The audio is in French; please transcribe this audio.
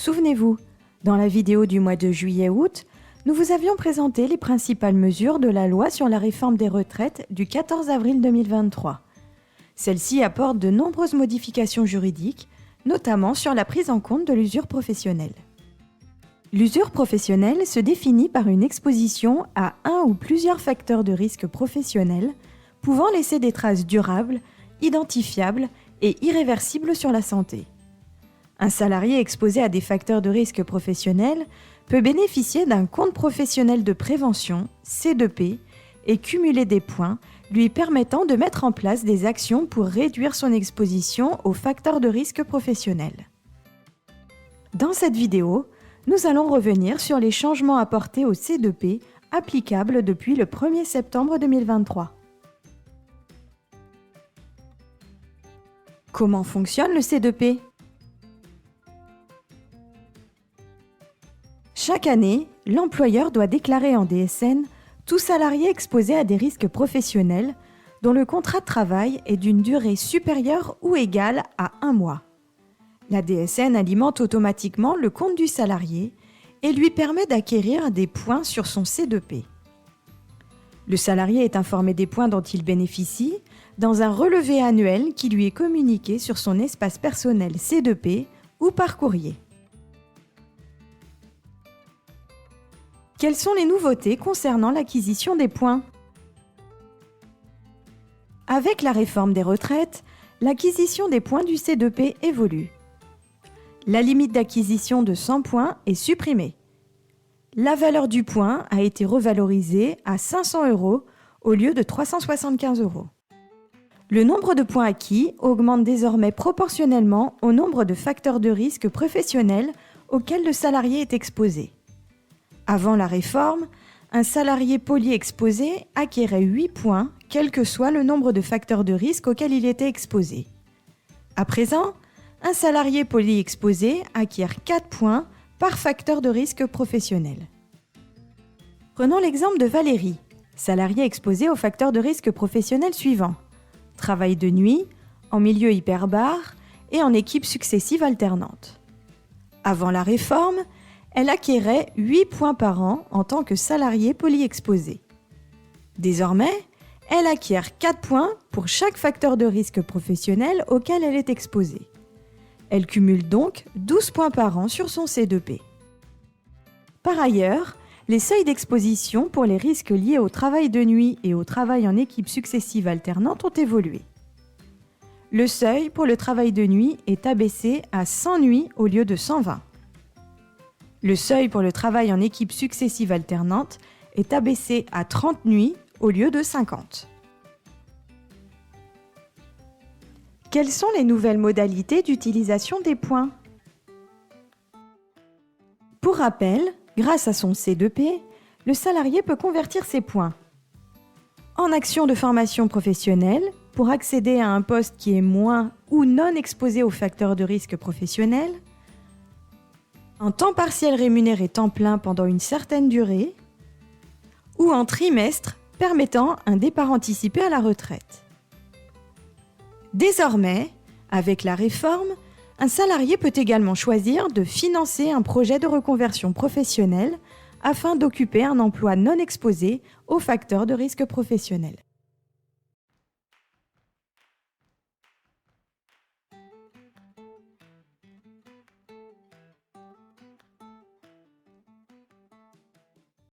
Souvenez-vous, dans la vidéo du mois de juillet-août, nous vous avions présenté les principales mesures de la loi sur la réforme des retraites du 14 avril 2023. Celle-ci apporte de nombreuses modifications juridiques, notamment sur la prise en compte de l'usure professionnelle. L'usure professionnelle se définit par une exposition à un ou plusieurs facteurs de risque professionnel pouvant laisser des traces durables, identifiables et irréversibles sur la santé. Un salarié exposé à des facteurs de risque professionnel peut bénéficier d'un compte professionnel de prévention, C2P, et cumuler des points lui permettant de mettre en place des actions pour réduire son exposition aux facteurs de risque professionnel. Dans cette vidéo, nous allons revenir sur les changements apportés au C2P applicables depuis le 1er septembre 2023. Comment fonctionne le C2P ? Chaque année, l'employeur doit déclarer en DSN tout salarié exposé à des risques professionnels dont le contrat de travail est d'une durée supérieure ou égale à 1 mois. La DSN alimente automatiquement le compte du salarié et lui permet d'acquérir des points sur son C2P. Le salarié est informé des points dont il bénéficie dans un relevé annuel qui lui est communiqué sur son espace personnel C2P ou par courrier. Quelles sont les nouveautés concernant l'acquisition des points ? Avec la réforme des retraites, l'acquisition des points du C2P évolue. La limite d'acquisition de 100 points est supprimée. La valeur du point a été revalorisée à 500 € au lieu de 375 €. Le nombre de points acquis augmente désormais proportionnellement au nombre de facteurs de risque professionnels auxquels le salarié est exposé. Avant la réforme, un salarié polyexposé acquérait 8 points, quel que soit le nombre de facteurs de risque auxquels il était exposé. À présent, un salarié polyexposé acquiert 4 points par facteur de risque professionnel. Prenons l'exemple de Valérie, salariée exposée aux facteurs de risque professionnel suivants: travail de nuit, en milieu hyperbare et en équipe successive alternante. Avant la réforme, elle acquérait 8 points par an en tant que salariée polyexposée. Désormais, elle acquiert 4 points pour chaque facteur de risque professionnel auquel elle est exposée. Elle cumule donc 12 points par an sur son C2P. Par ailleurs, les seuils d'exposition pour les risques liés au travail de nuit et au travail en équipe successive alternante ont évolué. Le seuil pour le travail de nuit est abaissé à 100 nuits au lieu de 120. Le seuil pour le travail en équipe successive alternante est abaissé à 30 nuits au lieu de 50. Quelles sont les nouvelles modalités d'utilisation des points ? Pour rappel, grâce à son C2P, le salarié peut convertir ses points en actions de formation professionnelle pour accéder à un poste qui est moins ou non exposé aux facteurs de risque professionnel, en temps partiel rémunéré temps plein pendant une certaine durée, ou en trimestre permettant un départ anticipé à la retraite. Désormais, avec la réforme, un salarié peut également choisir de financer un projet de reconversion professionnelle afin d'occuper un emploi non exposé aux facteurs de risque professionnel.